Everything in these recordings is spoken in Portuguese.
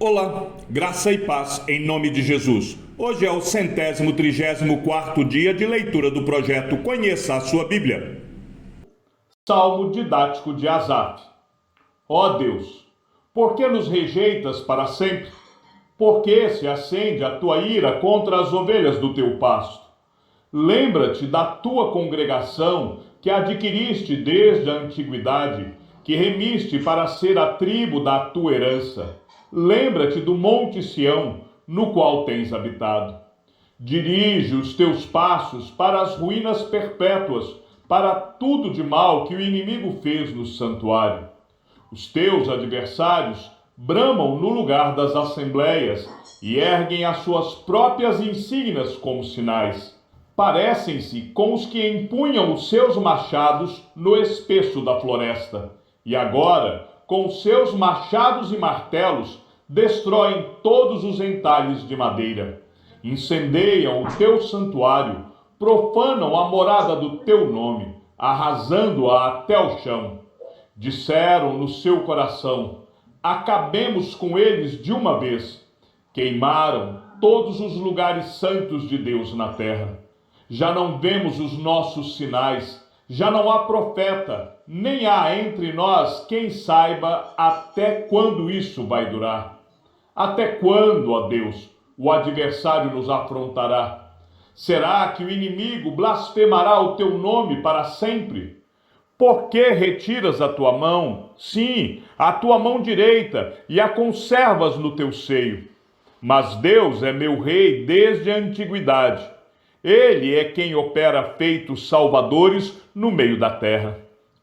Olá, graça e paz em nome de Jesus. Hoje é o 134º dia de leitura do projeto Conheça a Sua Bíblia. Salmo didático de Asaf. Ó Deus, por que nos rejeitas para sempre? Por que se acende a tua ira contra as ovelhas do teu pasto? Lembra-te da tua congregação que adquiriste desde a antiguidade, que remiste para ser a tribo da tua herança. Lembra-te do monte Sião, no qual tens habitado. Dirige os teus passos para as ruínas perpétuas, para tudo de mal que o inimigo fez no santuário. Os teus adversários bramam no lugar das assembleias e erguem as suas próprias insígnias como sinais. Parecem-se com os que empunham os seus machados no espesso da floresta. E agora, com seus machados e martelos, destroem todos os entalhes de madeira. Incendeiam o teu santuário, profanam a morada do teu nome, arrasando-a até o chão. Disseram no seu coração: acabemos com eles de uma vez. Queimaram todos os lugares santos de Deus na terra. Já não vemos os nossos sinais, já não há profeta, nem há entre nós quem saiba até quando isso vai durar. Até quando, ó Deus, o adversário nos afrontará? Será que o inimigo blasfemará o teu nome para sempre? Por que retiras a tua mão, sim, a tua mão direita, e a conservas no teu seio? Mas Deus é meu rei desde a antiguidade. Ele é quem opera feitos salvadores no meio da terra.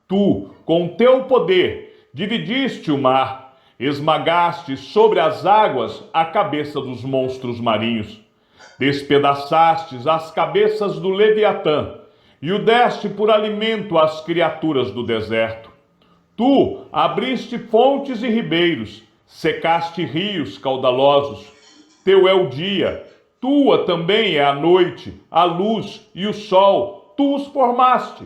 Tu, com teu poder, dividiste o mar, esmagaste sobre as águas a cabeça dos monstros marinhos. Despedaçastes as cabeças do Leviatã e o deste por alimento às criaturas do deserto. Tu abriste fontes e ribeiros, secaste rios caudalosos. Teu é o dia, tua também é a noite, a luz e o sol, tu os formaste.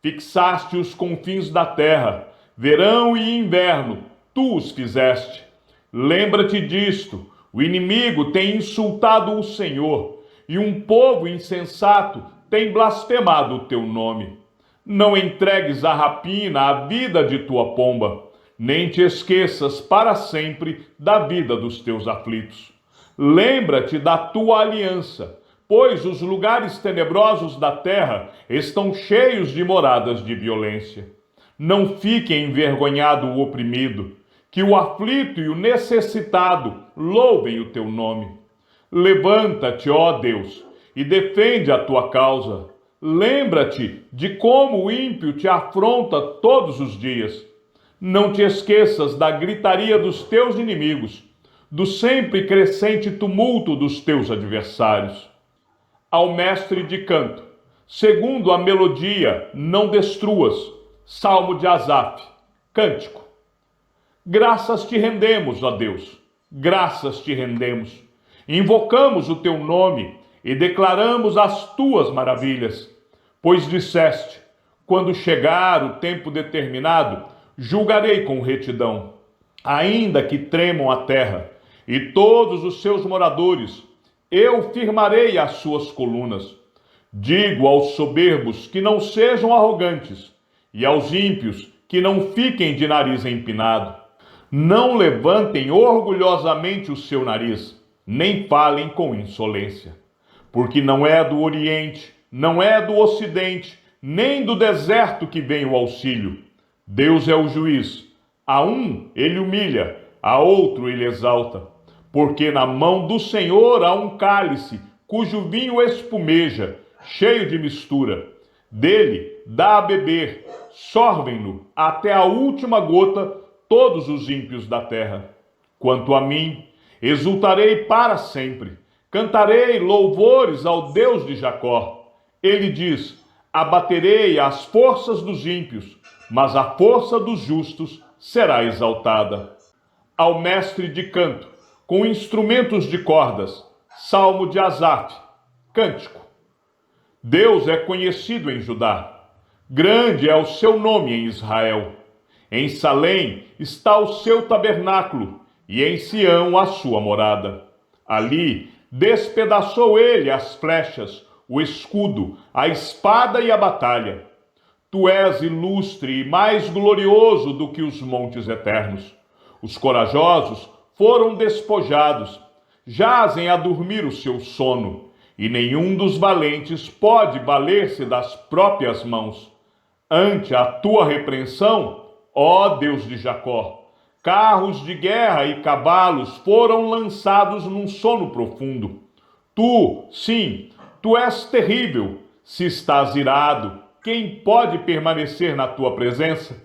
Fixaste os confins da terra, verão e inverno, tu os fizeste. Lembra-te disto, o inimigo tem insultado o Senhor, e um povo insensato tem blasfemado o teu nome. Não entregues à rapina a vida de tua pomba, nem te esqueças para sempre da vida dos teus aflitos. Lembra-te da tua aliança, pois os lugares tenebrosos da terra estão cheios de moradas de violência. Não fique envergonhado o oprimido, que o aflito e o necessitado louvem o teu nome. Levanta-te, ó Deus, e defende a tua causa. Lembra-te de como o ímpio te afronta todos os dias. Não te esqueças da gritaria dos teus inimigos, do sempre crescente tumulto dos teus adversários. Ao mestre de canto, segundo a melodia, não destruas. Salmo de Asaf, cântico. Graças te rendemos, ó Deus, graças te rendemos. Invocamos o teu nome e declaramos as tuas maravilhas. Pois disseste: quando chegar o tempo determinado, julgarei com retidão. Ainda que tremam a terra e todos os seus moradores, eu firmarei as suas colunas. Digo aos soberbos que não sejam arrogantes, e aos ímpios que não fiquem de nariz empinado. Não levantem orgulhosamente o seu nariz, nem falem com insolência. Porque não é do Oriente, não é do Ocidente, nem do deserto que vem o auxílio. Deus é o juiz. A um ele humilha, a outro ele exalta. Porque na mão do Senhor há um cálice, cujo vinho espumeja, cheio de mistura. Dele dá a beber, sorvem-no até a última gota todos os ímpios da terra. Quanto a mim, exultarei para sempre, cantarei louvores ao Deus de Jacó. Ele diz: abaterei as forças dos ímpios, mas a força dos justos será exaltada. Ao mestre de canto, com instrumentos de cordas, Salmo de Asaf, cântico. Deus é conhecido em Judá, grande é o seu nome em Israel. Em Salém está o seu tabernáculo, e em Sião a sua morada. Ali despedaçou ele as flechas, o escudo, a espada e a batalha. Tu és ilustre e mais glorioso do que os montes eternos. Os corajosos foram despojados, jazem a dormir o seu sono, e nenhum dos valentes pode valer-se das próprias mãos. Ante a tua repreensão, ó Deus de Jacó, carros de guerra e cavalos foram lançados num sono profundo. Tu, sim, tu és terrível. Se estás irado, quem pode permanecer na tua presença?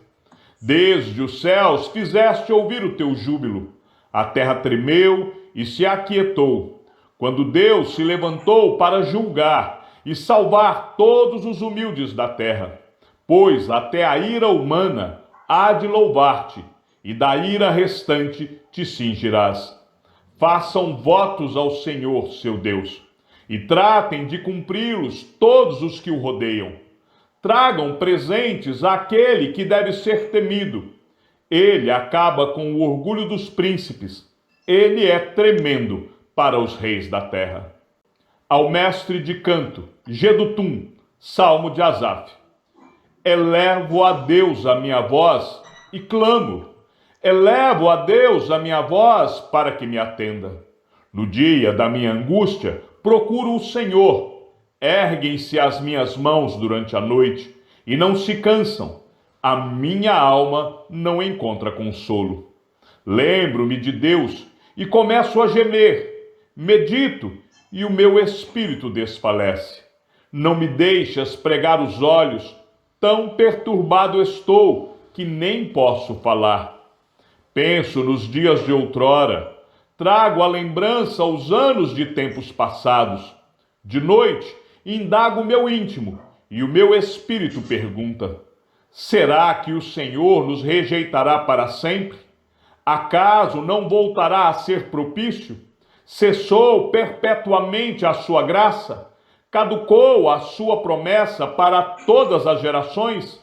Desde os céus fizeste ouvir o teu júbilo. A terra tremeu e se aquietou, quando Deus se levantou para julgar e salvar todos os humildes da terra. Pois até a ira humana há de louvar-te, e da ira restante te cingirás. Façam votos ao Senhor, seu Deus, e tratem de cumpri-los todos os que o rodeiam. Tragam presentes àquele que deve ser temido. Ele acaba com o orgulho dos príncipes. Ele é tremendo para os reis da terra. Ao mestre de canto, Gedutum, Salmo de Asaf. Elevo a Deus a minha voz e clamo. Elevo a Deus a minha voz para que me atenda. No dia da minha angústia, procuro o Senhor. Erguem-se as minhas mãos durante a noite e não se cansam. A minha alma não encontra consolo. Lembro-me de Deus e começo a gemer. Medito e o meu espírito desfalece. Não me deixas pregar os olhos, tão perturbado estou que nem posso falar. Penso nos dias de outrora, trago à lembrança os anos de tempos passados. De noite, indago o meu íntimo, e o meu espírito pergunta: será que o Senhor nos rejeitará para sempre? Acaso não voltará a ser propício? Cessou perpetuamente a sua graça? Caducou a sua promessa para todas as gerações?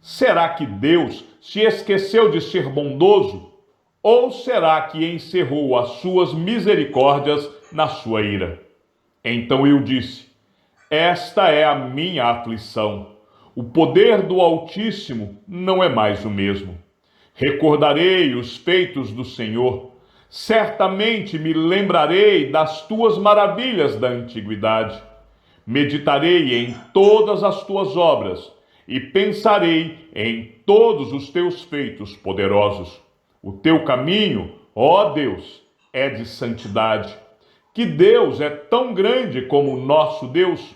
Será que Deus se esqueceu de ser bondoso? Ou será que encerrou as suas misericórdias na sua ira? Então eu disse: esta é a minha aflição. O poder do Altíssimo não é mais o mesmo. Recordarei os feitos do Senhor. Certamente me lembrarei das tuas maravilhas da antiguidade. Meditarei em todas as tuas obras e pensarei em todos os teus feitos poderosos. O teu caminho, ó Deus, é de santidade. Que Deus é tão grande como o nosso Deus?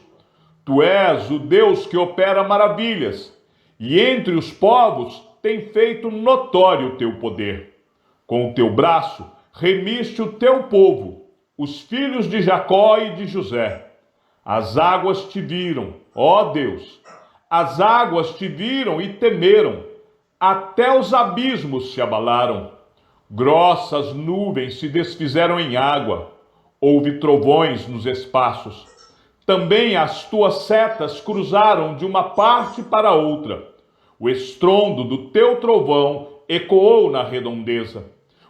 Tu és o Deus que opera maravilhas, e entre os povos tem feito notório o teu poder. Com o teu braço remiste o teu povo, os filhos de Jacó e de José. As águas te viram, ó Deus, as águas te viram e temeram, até os abismos se abalaram. Grossas nuvens se desfizeram em água, houve trovões nos espaços. Também as tuas setas cruzaram de uma parte para outra. O estrondo do teu trovão ecoou na redondeza.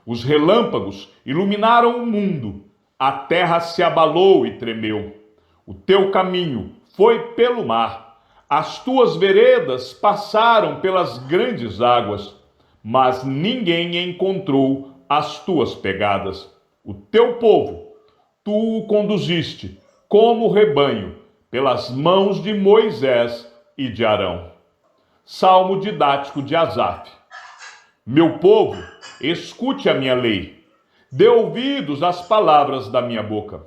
Os relâmpagos iluminaram o mundo. A terra se abalou e tremeu. O teu caminho foi pelo mar. As tuas veredas passaram pelas grandes águas, mas ninguém encontrou as tuas pegadas. O teu povo, tu o conduziste, como rebanho, pelas mãos de Moisés e de Arão. Salmo didático de Asaf. Meu povo, escute a minha lei. Dê ouvidos às palavras da minha boca.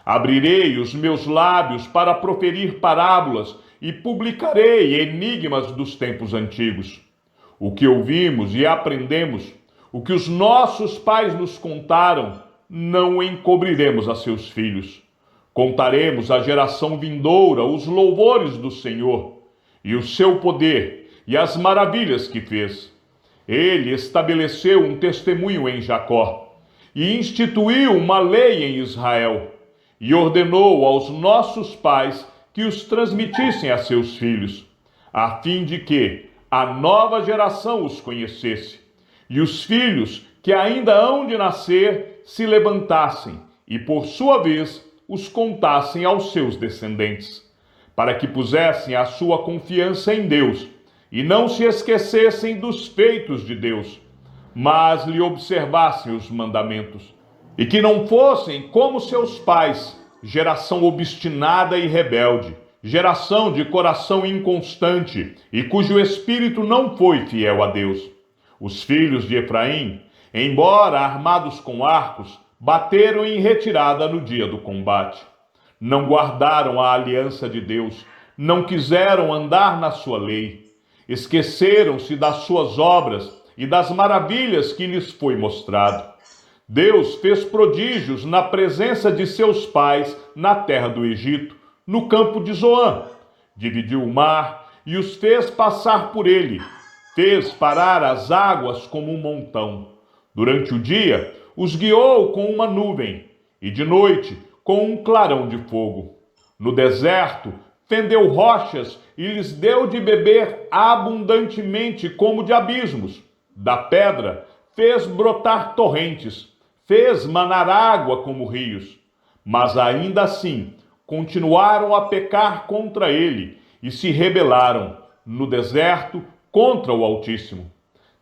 Abrirei os meus lábios para proferir parábolas e publicarei enigmas dos tempos antigos. O que ouvimos e aprendemos, o que os nossos pais nos contaram, não encobriremos a seus filhos. Contaremos à geração vindoura os louvores do Senhor, e o seu poder, e as maravilhas que fez. Ele estabeleceu um testemunho em Jacó, e instituiu uma lei em Israel, e ordenou aos nossos pais que os transmitissem a seus filhos, a fim de que a nova geração os conhecesse, e os filhos que ainda hão de nascer se levantassem e, por sua vez, os contassem aos seus descendentes, para que pusessem a sua confiança em Deus e não se esquecessem dos feitos de Deus, mas lhe observassem os mandamentos, e que não fossem como seus pais, geração obstinada e rebelde, geração de coração inconstante e cujo espírito não foi fiel a Deus. Os filhos de Efraim, embora armados com arcos, bateram em retirada no dia do combate. Não guardaram a aliança de Deus, não quiseram andar na sua lei. Esqueceram-se das suas obras e das maravilhas que lhes foi mostrado. Deus fez prodígios na presença de seus pais na terra do Egito, no campo de Zoã. Dividiu o mar e os fez passar por ele. Fez parar as águas como um montão. Durante o dia, os guiou com uma nuvem, e de noite, com um clarão de fogo. No deserto, fendeu rochas e lhes deu de beber abundantemente como de abismos. Da pedra, fez brotar torrentes, fez manar água como rios. Mas ainda assim, continuaram a pecar contra ele e se rebelaram, no deserto, contra o Altíssimo.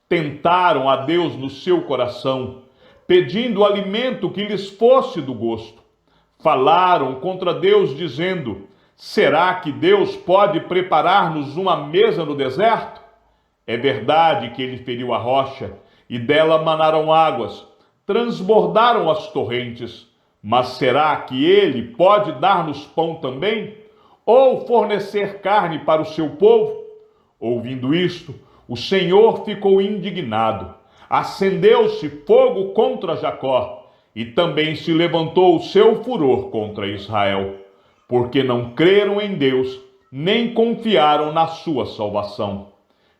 Tentaram a Deus no seu coração, pedindo alimento que lhes fosse do gosto. Falaram contra Deus, dizendo: será que Deus pode preparar-nos uma mesa no deserto? É verdade que ele feriu a rocha, e dela manaram águas, transbordaram as torrentes. Mas será que ele pode dar-nos pão também? Ou fornecer carne para o seu povo? Ouvindo isto, o Senhor ficou indignado. Acendeu-se fogo contra Jacó, e também se levantou o seu furor contra Israel, porque não creram em Deus, nem confiaram na sua salvação.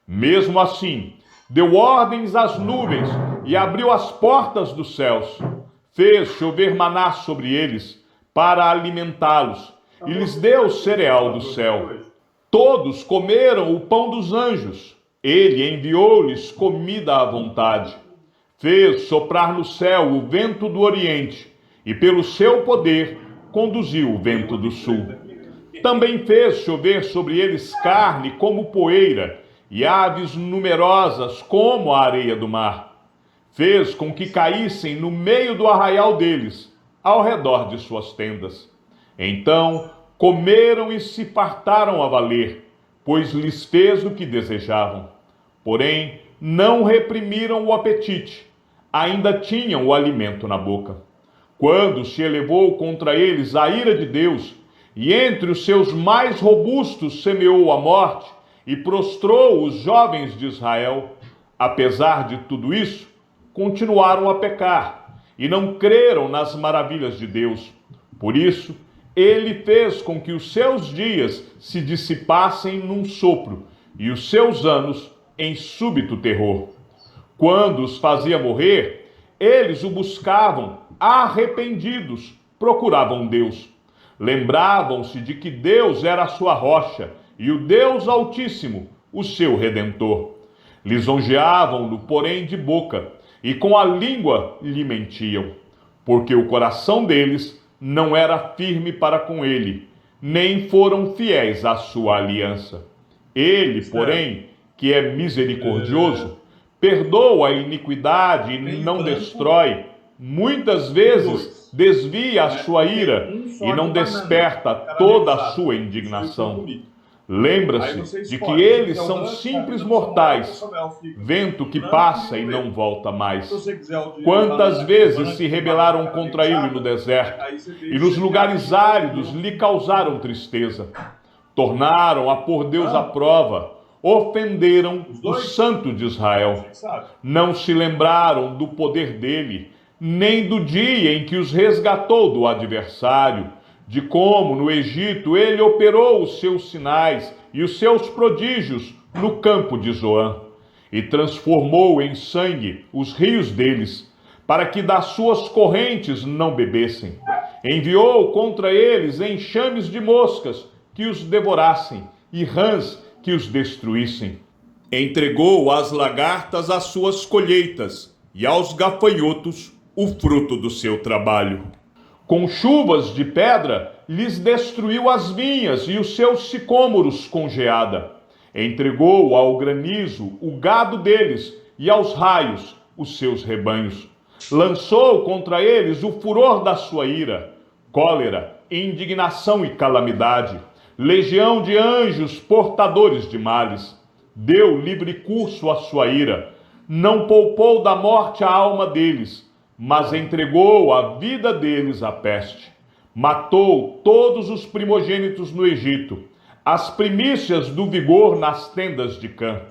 Mesmo assim, deu ordens às nuvens e abriu as portas dos céus. Fez chover maná sobre eles, para alimentá-los, e lhes deu cereal do céu. Todos comeram o pão dos anjos. Ele enviou-lhes comida à vontade. Fez soprar no céu o vento do oriente, e pelo seu poder conduziu o vento do sul. Também fez chover sobre eles carne como poeira, e aves numerosas como a areia do mar. Fez com que caíssem no meio do arraial deles, ao redor de suas tendas. Então comeram e se fartaram a valer, pois lhes fez o que desejavam. Porém, não reprimiram o apetite, ainda tinham o alimento na boca. Quando se elevou contra eles a ira de Deus, e entre os seus mais robustos semeou a morte, e prostrou os jovens de Israel, apesar de tudo isso, continuaram a pecar, e não creram nas maravilhas de Deus. Por isso, ele fez com que os seus dias se dissipassem num sopro, e os seus anos em súbito terror. Quando os fazia morrer, eles o buscavam, arrependidos, procuravam Deus. Lembravam-se de que Deus era a sua rocha, e o Deus Altíssimo, o seu Redentor. Lisonjeavam-no, porém, de boca, e com a língua lhe mentiam, porque o coração deles não era firme para com ele, nem foram fiéis à sua aliança. Ele, porém, que é misericordioso, perdoa a iniquidade e não destrói, muitas vezes desvia a sua ira e não desperta toda a sua indignação. Lembra-se de que eles são simples mortais, vento que passa e não volta mais. Quantas vezes se rebelaram contra ele no deserto, e nos lugares áridos lhe causaram tristeza. Tornaram a pôr Deus à prova, ofenderam o Santo de Israel. Não se lembraram do poder dele, nem do dia em que os resgatou do adversário, de como no Egito ele operou os seus sinais e os seus prodígios no campo de Zoã, e transformou em sangue os rios deles, para que das suas correntes não bebessem. Enviou contra eles enxames de moscas que os devorassem, e rãs que os destruíssem. Entregou às lagartas as suas colheitas, e aos gafanhotos o fruto do seu trabalho. Com chuvas de pedra lhes destruiu as vinhas e os seus sicômoros com geada. Entregou ao granizo o gado deles e aos raios os seus rebanhos. Lançou contra eles o furor da sua ira, cólera, indignação e calamidade, legião de anjos portadores de males. Deu livre curso à sua ira, não poupou da morte a alma deles, mas entregou a vida deles à peste. Matou todos os primogênitos no Egito, as primícias do vigor nas tendas de Cã.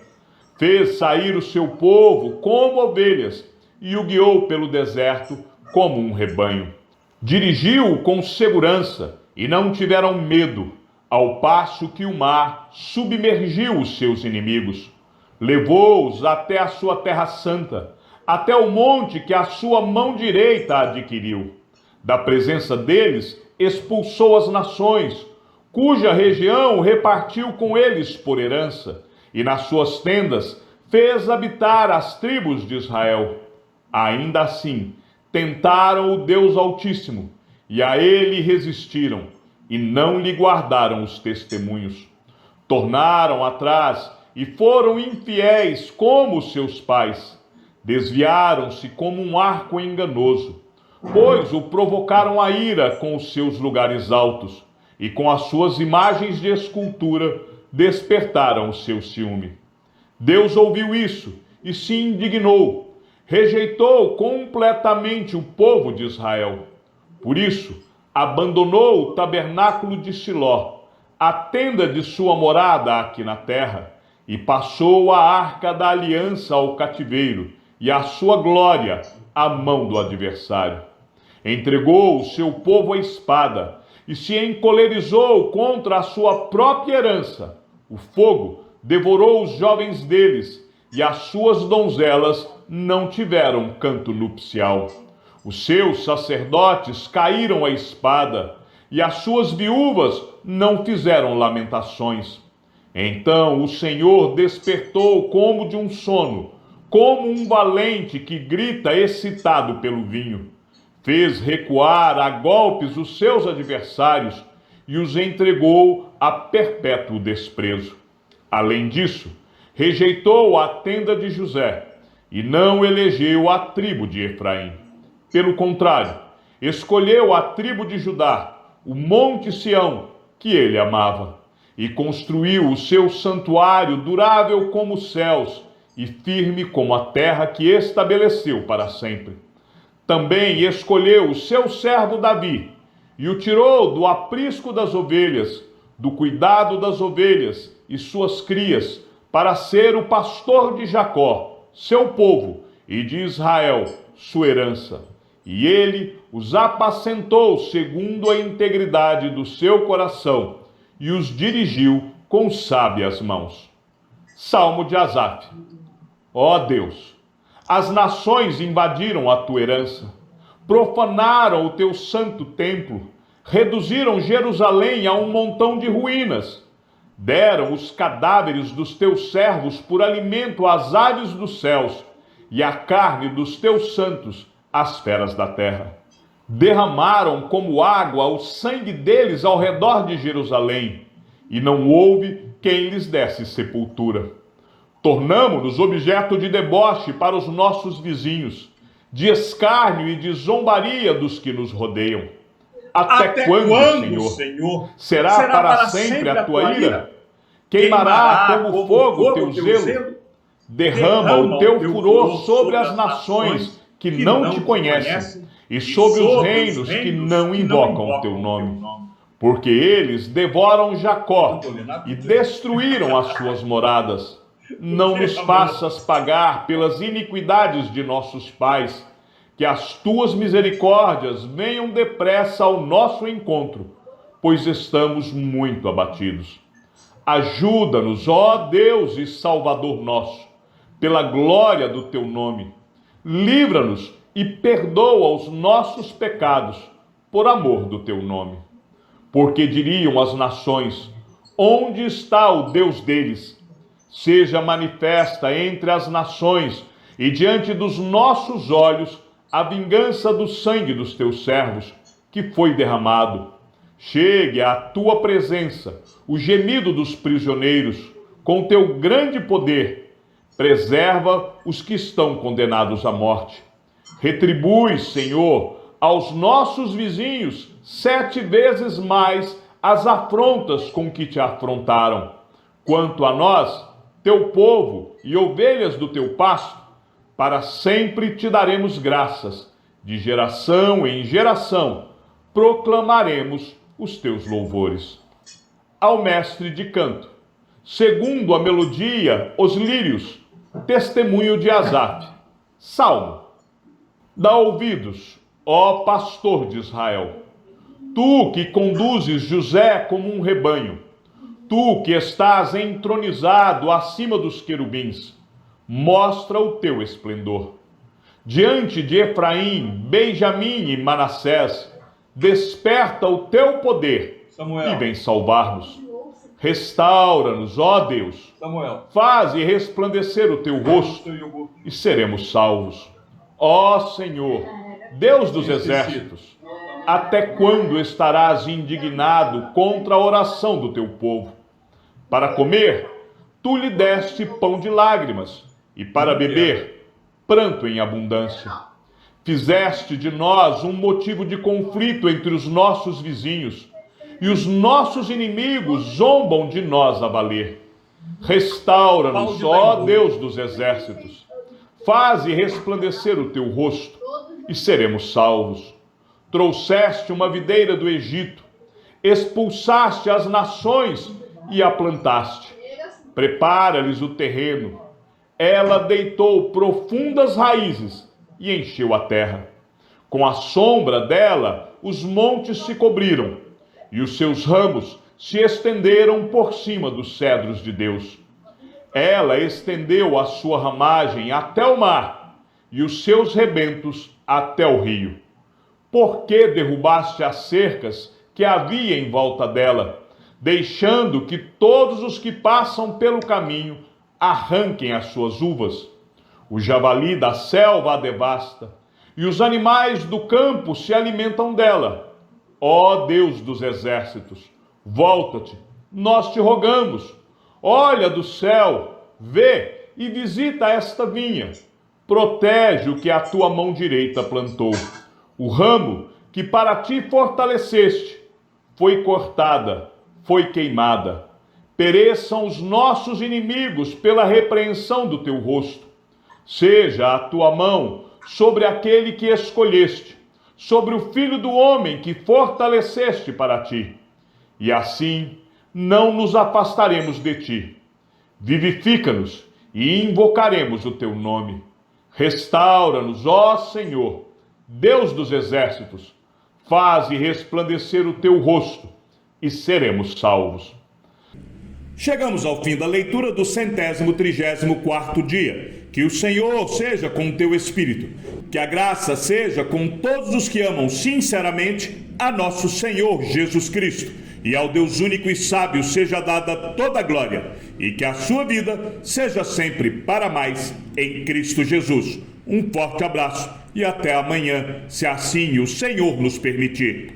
Fez sair o seu povo como ovelhas e o guiou pelo deserto como um rebanho. Dirigiu-o com segurança e não tiveram medo, ao passo que o mar submergiu os seus inimigos. Levou-os até a sua terra santa, até o monte que a sua mão direita adquiriu. Da presença deles expulsou as nações, cuja região repartiu com eles por herança, e nas suas tendas fez habitar as tribos de Israel. Ainda assim, tentaram o Deus Altíssimo, e a ele resistiram, e não lhe guardaram os testemunhos. Tornaram atrás e foram infiéis como seus pais. Desviaram-se como um arco enganoso, pois o provocaram a ira com os seus lugares altos, e com as suas imagens de escultura despertaram o seu ciúme. Deus ouviu isso e se indignou, rejeitou completamente o povo de Israel. Por isso, abandonou o tabernáculo de Siló, a tenda de sua morada aqui na terra, e passou a arca da aliança ao cativeiro, e a sua glória à mão do adversário. Entregou o seu povo à espada, e se encolerizou contra a sua própria herança. O fogo devorou os jovens deles, e as suas donzelas não tiveram canto nupcial. Os seus sacerdotes caíram à espada, e as suas viúvas não fizeram lamentações. Então o Senhor despertou como de um sono, como um valente que grita excitado pelo vinho. Fez recuar a golpes os seus adversários e os entregou a perpétuo desprezo. Além disso, rejeitou a tenda de José e não elegeu a tribo de Efraim. Pelo contrário, escolheu a tribo de Judá, o monte Sião, que ele amava, e construiu o seu santuário durável como os céus e firme como a terra que estabeleceu para sempre. Também escolheu o seu servo Davi e o tirou do aprisco das ovelhas, do cuidado das ovelhas e suas crias, para ser o pastor de Jacó, seu povo, e de Israel, sua herança. E ele os apacentou segundo a integridade do seu coração e os dirigiu com sábias mãos. Salmo de Asaf. Ó Deus, as nações invadiram a tua herança, profanaram o teu santo templo, reduziram Jerusalém a um montão de ruínas, deram os cadáveres dos teus servos por alimento às aves dos céus e a carne dos teus santos às feras da terra. Derramaram como água o sangue deles ao redor de Jerusalém, e não houve quem lhes desse sepultura. Tornamo-nos objeto de deboche para os nossos vizinhos, de escárnio e de zombaria dos que nos rodeiam. Até quando, Senhor? Será para sempre a tua ira? Queimará como fogo o teu zelo? Derrama o teu furor sobre as nações que não te conhecem e sobre os reinos que não invocam o teu nome. Porque eles devoram Jacó e destruíram as suas moradas. Não nos faças pagar pelas iniquidades de nossos pais, que as tuas misericórdias venham depressa ao nosso encontro, pois estamos muito abatidos. Ajuda-nos, ó Deus e Salvador nosso, pela glória do teu nome. Livra-nos e perdoa os nossos pecados, por amor do teu nome. Porque diriam as nações: onde está o Deus deles? Seja manifesta entre as nações e diante dos nossos olhos a vingança do sangue dos teus servos, que foi derramado. Chegue à tua presença o gemido dos prisioneiros, com teu grande poder. Preserva os que estão condenados à morte. Retribui, Senhor, aos nossos vizinhos 7 vezes mais as afrontas com que te afrontaram. Quanto a nós, teu povo e ovelhas do teu pasto, para sempre te daremos graças. De geração em geração proclamaremos os teus louvores. Ao mestre de canto, segundo a melodia, os lírios, testemunho de Asaf. Salmo. Dá ouvidos, ó pastor de Israel, tu que conduzes José como um rebanho, tu que estás entronizado acima dos querubins, mostra o teu esplendor. Diante de Efraim, Benjamim e Manassés, desperta o teu poder, Samuel, e vem salvar-nos. Restaura-nos, ó Deus, Samuel. Faze resplandecer o teu rosto e seremos salvos. Ó Senhor, Deus dos exércitos, até quando estarás indignado contra a oração do teu povo? Para comer, tu lhe deste pão de lágrimas, e para beber, pranto em abundância. Fizeste de nós um motivo de conflito entre os nossos vizinhos, e os nossos inimigos zombam de nós a valer. Restaura-nos, ó Deus dos exércitos. Faze resplandecer o teu rosto, e seremos salvos. Trouxeste uma videira do Egito, expulsaste as nações e a plantaste. Prepara-lhes o terreno. Ela deitou profundas raízes e encheu a terra. Com a sombra dela, os montes se cobriram, e os seus ramos se estenderam por cima dos cedros de Deus. Ela estendeu a sua ramagem até o mar, e os seus rebentos até o rio. Por que derrubaste as cercas que havia em volta dela, deixando que todos os que passam pelo caminho arranquem as suas uvas? O javali da selva a devasta, e os animais do campo se alimentam dela. Ó Deus dos exércitos, volta-te, nós te rogamos. Olha do céu, vê e visita esta vinha. Protege o que a tua mão direita plantou. O ramo que para ti fortaleceste foi cortada, foi queimada. Pereçam os nossos inimigos pela repreensão do teu rosto. Seja a tua mão sobre aquele que escolheste, sobre o filho do homem que fortaleceste para ti. E assim não nos afastaremos de ti. Vivifica-nos e invocaremos o teu nome. Restaura-nos, ó Senhor, Deus dos exércitos. Faze resplandecer o teu rosto e seremos salvos. Chegamos ao fim da leitura do 134º dia. Que o Senhor seja com o teu espírito. Que a graça seja com todos os que amam sinceramente a nosso Senhor Jesus Cristo. E ao Deus único e sábio seja dada toda a glória. E que a sua vida seja sempre para mais em Cristo Jesus. Um forte abraço e até amanhã, se assim o Senhor nos permitir.